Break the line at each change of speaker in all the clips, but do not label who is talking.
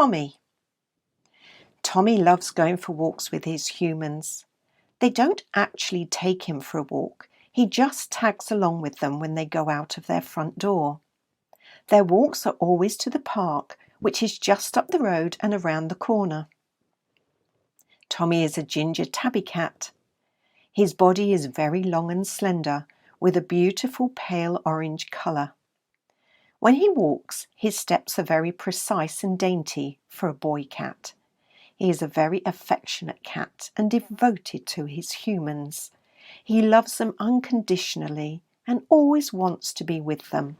Tommy. Tommy loves going for walks with his humans. They don't actually take him for a walk. He just tags along with them when they go out of their front door. Their walks are always to the park, which is just up the road and around the corner. Tommy is a ginger tabby cat. His body is very long and slender, with a beautiful pale orange colour. When he walks, his steps are very precise and dainty for a boy cat. He is a very affectionate cat and devoted to his humans. He loves them unconditionally and always wants to be with them.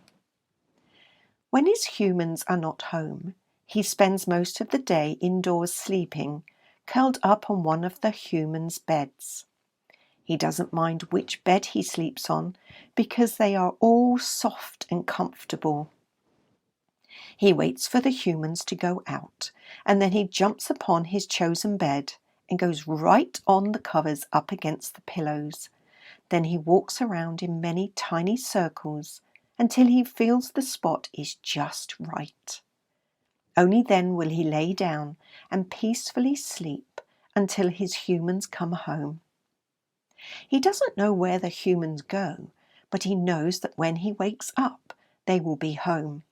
When his humans are not home, he spends most of the day indoors sleeping, curled up on one of the humans' beds. He doesn't mind which bed he sleeps on because they are all soft and comfortable. He waits for the humans to go out, and then he jumps upon his chosen bed and goes right on the covers up against the pillows. Then he walks around in many tiny circles until he feels the spot is just right. Only then will he lay down and peacefully sleep until his humans come home. He doesn't know where the humans go, but he knows that when he wakes up, they will be home.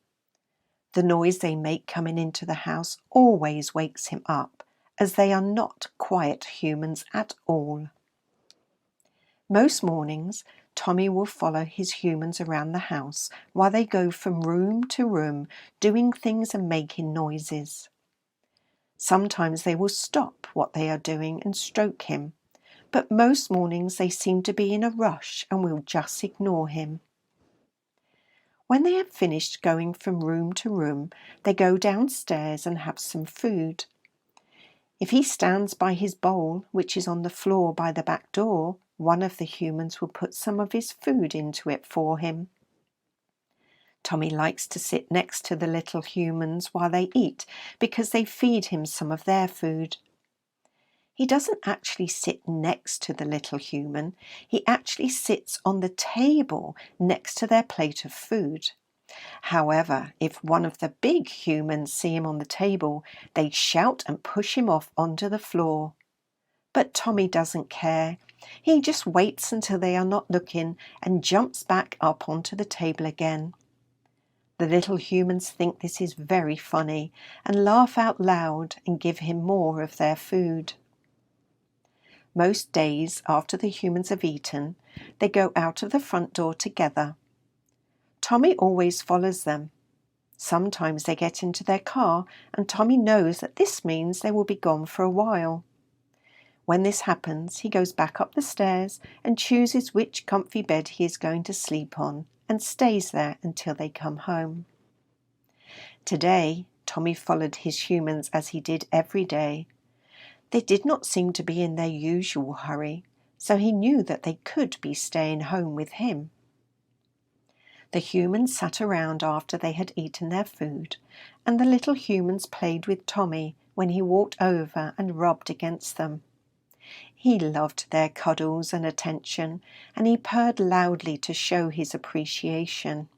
The noise they make coming into the house always wakes him up, as they are not quiet humans at all. Most mornings, Tommy will follow his humans around the house while they go from room to room, doing things and making noises. Sometimes they will stop what they are doing and stroke him, but most mornings they seem to be in a rush and will just ignore him. When they have finished going from room to room, they go downstairs and have some food. If he stands by his bowl, which is on the floor by the back door, one of the humans will put some of his food into it for him. Tommy likes to sit next to the little humans while they eat because they feed him some of their food. He doesn't actually sit next to the little human. He actually sits on the table next to their plate of food. However, if one of the big humans see him on the table, they shout and push him off onto the floor. But Tommy doesn't care. He just waits until they are not looking and jumps back up onto the table again. The little humans think this is very funny and laugh out loud and give him more of their food. Most days after the humans have eaten, they go out of the front door together. Tommy always follows them. Sometimes they get into their car and Tommy knows that this means they will be gone for a while. When this happens, he goes back up the stairs and chooses which comfy bed he is going to sleep on and stays there until they come home. Today, Tommy followed his humans as he did every day. They did not seem to be in their usual hurry, so he knew that they could be staying home with him. The humans sat around after they had eaten their food, and the little humans played with Tommy when he walked over and rubbed against them. He loved their cuddles and attention, and he purred loudly to show his appreciation.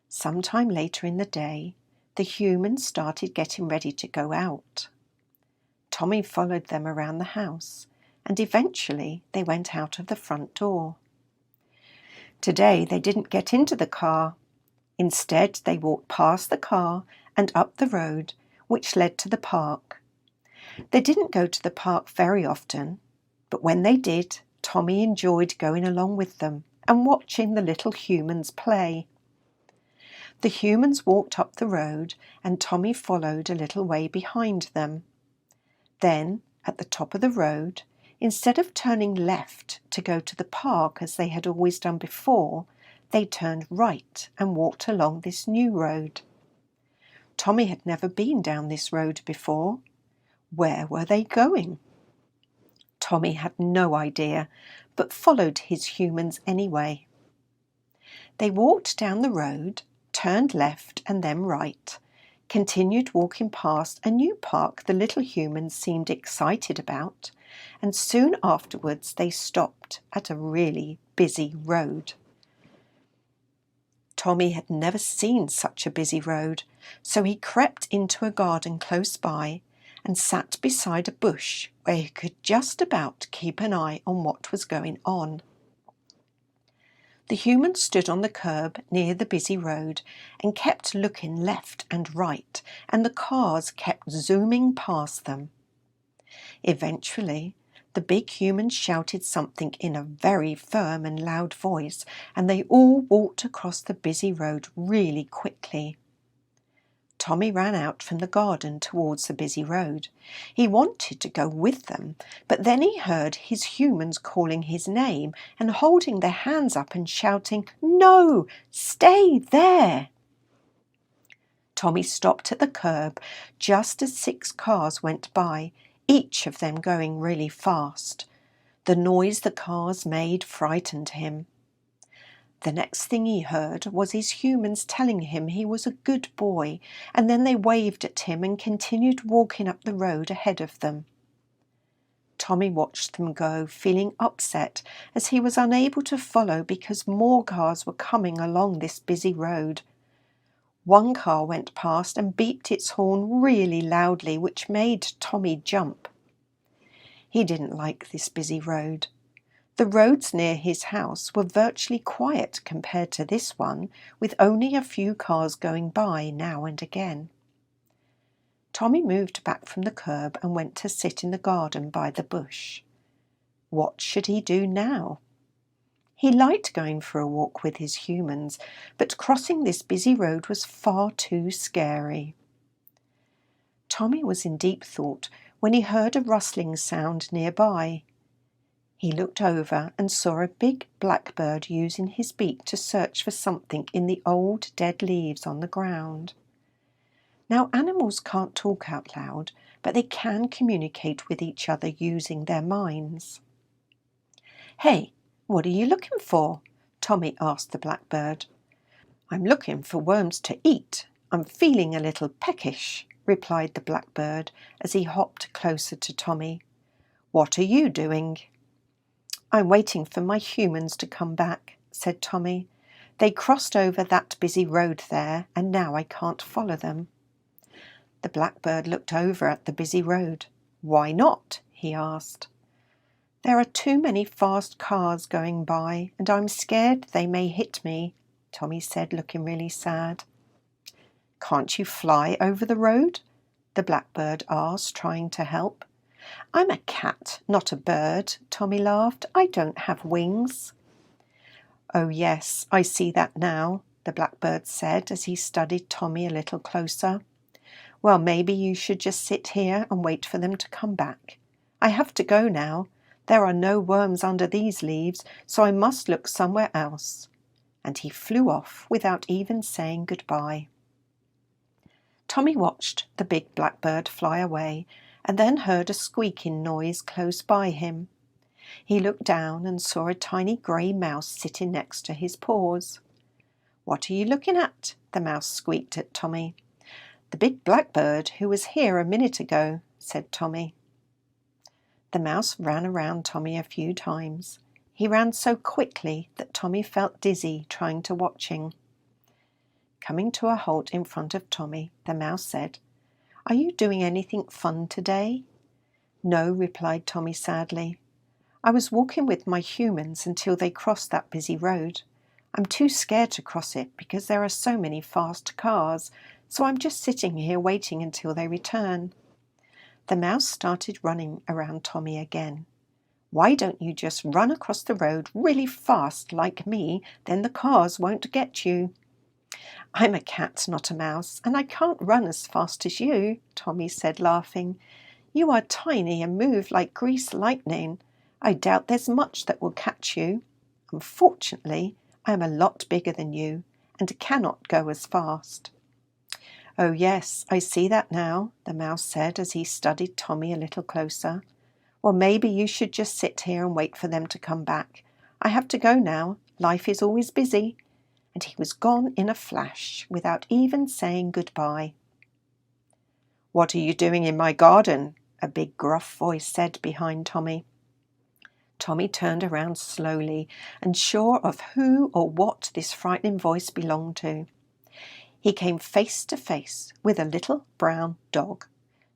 Sometime later in the day, the humans started getting ready to go out. Tommy followed them around the house, and eventually they went out of the front door. Today they didn't get into the car. Instead, they walked past the car and up the road, which led to the park. They didn't go to the park very often, but when they did, Tommy enjoyed going along with them and watching the little humans play. The humans walked up the road and Tommy followed a little way behind them. Then, at the top of the road, instead of turning left to go to the park as they had always done before, they turned right and walked along this new road. Tommy had never been down this road before. Where were they going? Tommy had no idea, but followed his humans anyway. They walked down the road, turned left and then right, continued walking past a new park the little humans seemed excited about, and soon afterwards they stopped at a really busy road. Tommy had never seen such a busy road, so he crept into a garden close by and sat beside a bush where he could just about keep an eye on what was going on. The human stood on the curb near the busy road and kept looking left and right, and the cars kept zooming past them. Eventually, the big human shouted something in a very firm and loud voice, and they all walked across the busy road really quickly. Tommy ran out from the garden towards the busy road. He wanted to go with them, but then he heard his humans calling his name and holding their hands up and shouting, "No, stay there!" Tommy stopped at the curb just as 6 cars went by, each of them going really fast. The noise the cars made frightened him. The next thing he heard was his humans telling him he was a good boy, and then they waved at him and continued walking up the road ahead of them. Tommy watched them go, feeling upset as he was unable to follow because more cars were coming along this busy road. One car went past and beeped its horn really loudly, which made Tommy jump. He didn't like this busy road. The roads near his house were virtually quiet compared to this one, with only a few cars going by now and again. Tommy moved back from the curb and went to sit in the garden by the bush. What should he do now? He liked going for a walk with his humans, but crossing this busy road was far too scary. Tommy was in deep thought when he heard a rustling sound nearby. He looked over and saw a big blackbird using his beak to search for something in the old dead leaves on the ground. Now, animals can't talk out loud, but they can communicate with each other using their minds. "Hey, what are you looking for?" Tommy asked the blackbird. "I'm looking for worms to eat. I'm feeling a little peckish," replied the blackbird as he hopped closer to Tommy. "What are you doing?" "I'm waiting for my humans to come back," said Tommy. "They crossed over that busy road there, and now I can't follow them." The blackbird looked over at the busy road. "Why not?" he asked. "There are too many fast cars going by, and I'm scared they may hit me," Tommy said, looking really sad. "Can't you fly over the road?" the blackbird asked, trying to help. "I'm a cat, not a bird," Tommy laughed. "I don't have wings." "Oh yes, I see that now," the blackbird said as he studied Tommy a little closer. "Well, maybe you should just sit here and wait for them to come back. I have to go now. There are no worms under these leaves, so I must look somewhere else." And he flew off without even saying goodbye. Tommy watched the big blackbird fly away and then heard a squeaking noise close by him. He looked down and saw a tiny grey mouse sitting next to his paws. "What are you looking at?" the mouse squeaked at Tommy. "The big blackbird who was here a minute ago," said Tommy. The mouse ran around Tommy a few times. He ran so quickly that Tommy felt dizzy trying to watch him. Coming to a halt in front of Tommy, the mouse said, "Are you doing anything fun today?" "No," replied Tommy sadly. "I was walking with my humans until they crossed that busy road. I'm too scared to cross it because there are so many fast cars, so I'm just sitting here waiting until they return." The mouse started running around Tommy again. "Why don't you just run across the road really fast like me, then the cars won't get you." "I'm a cat, not a mouse, and I can't run as fast as you," Tommy said, laughing. "You are tiny and move like greased lightning. I doubt there's much that will catch you. Unfortunately, I am a lot bigger than you and cannot go as fast." "Oh yes, I see that now," the mouse said as he studied Tommy a little closer. "Well, maybe you should just sit here and wait for them to come back. I have to go now. Life is always busy." And he was gone in a flash without even saying goodbye. "What are you doing in my garden?" a big gruff voice said behind Tommy. Tommy turned around slowly, unsure of who or what this frightening voice belonged to. He came face to face with a little brown dog.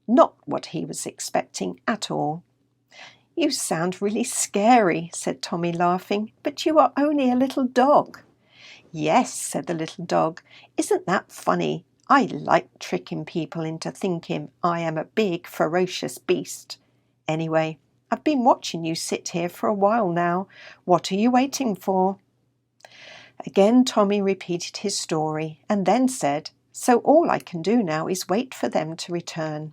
Not what he was expecting at all. "You sound really scary," said Tommy, laughing, "but you are only a little dog." "Yes," said the little dog. "Isn't that funny? I like tricking people into thinking I am a big, ferocious beast. Anyway, I've been watching you sit here for a while now. What are you waiting for?" Again Tommy repeated his story and then said, "So all I can do now is wait for them to return."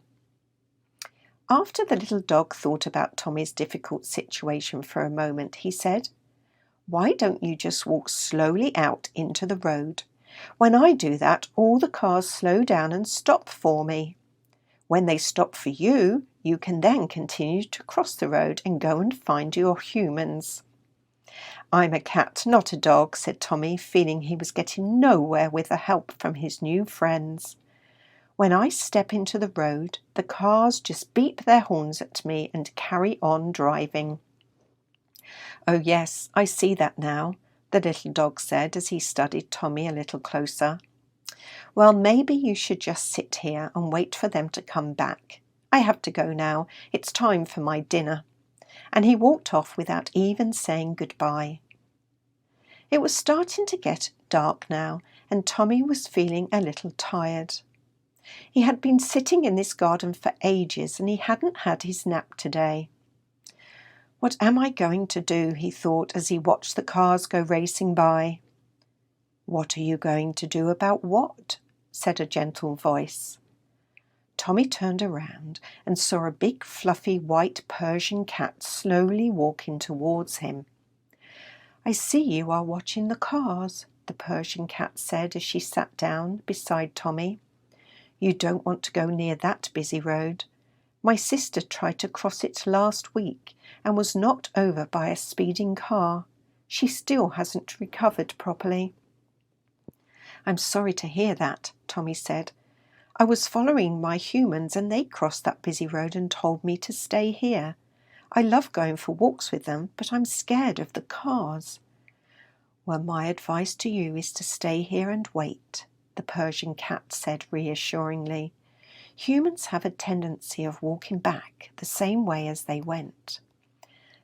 After the little dog thought about Tommy's difficult situation for a moment, he said, "Why don't you just walk slowly out into the road? When I do that, all the cars slow down and stop for me. When they stop for you, you can then continue to cross the road and go and find your humans." "I'm a cat, not a dog," said Tommy, feeling he was getting nowhere with the help from his new friends. "When I step into the road, the cars just beep their horns at me and carry on driving." "Oh yes, I see that now," the little dog said as he studied Tommy a little closer. "Well, maybe you should just sit here and wait for them to come back. I have to go now. It's time for my dinner." And he walked off without even saying goodbye. It was starting to get dark now, and Tommy was feeling a little tired. He had been sitting in this garden for ages and he hadn't had his nap today. "What am I going to do?" he thought as he watched the cars go racing by. "What are you going to do about what?" said a gentle voice. Tommy turned around and saw a big fluffy white Persian cat slowly walking towards him. "I see you are watching the cars," the Persian cat said as she sat down beside Tommy. "You don't want to go near that busy road. My sister tried to cross it last week and was knocked over by a speeding car. She still hasn't recovered properly." "I'm sorry to hear that," Tommy said. "I was following my humans and they crossed that busy road and told me to stay here. I love going for walks with them, but I'm scared of the cars." "Well, my advice to you is to stay here and wait," the Persian cat said reassuringly. "Humans have a tendency of walking back the same way as they went."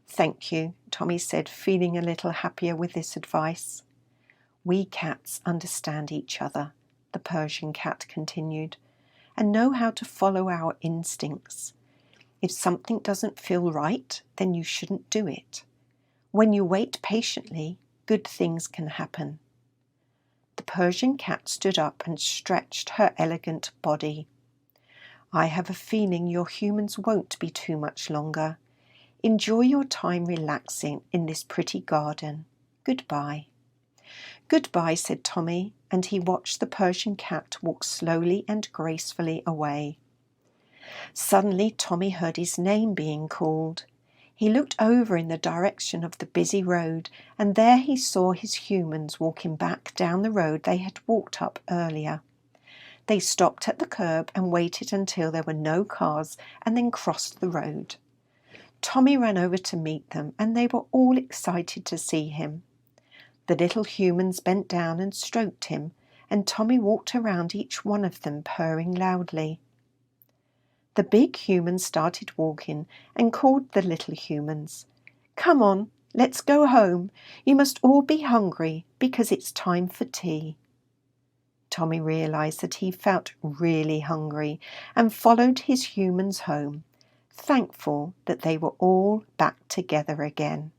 "Thank you," Tommy said, feeling a little happier with this advice. "We cats understand each other," the Persian cat continued, "and know how to follow our instincts. If something doesn't feel right, then you shouldn't do it. When you wait patiently, good things can happen." The Persian cat stood up and stretched her elegant body. "I have a feeling your humans won't be too much longer. Enjoy your time relaxing in this pretty garden. Goodbye." "Goodbye," said Tommy, and he watched the Persian cat walk slowly and gracefully away. Suddenly Tommy heard his name being called. He looked over in the direction of the busy road, and there he saw his humans walking back down the road they had walked up earlier. They stopped at the curb and waited until there were no cars and then crossed the road. Tommy ran over to meet them and they were all excited to see him. The little humans bent down and stroked him, and Tommy walked around each one of them purring loudly. The big humans started walking and called the little humans. "Come on, let's go home. You must all be hungry because it's time for tea." Tommy realized that he felt really hungry and followed his humans home, thankful that they were all back together again.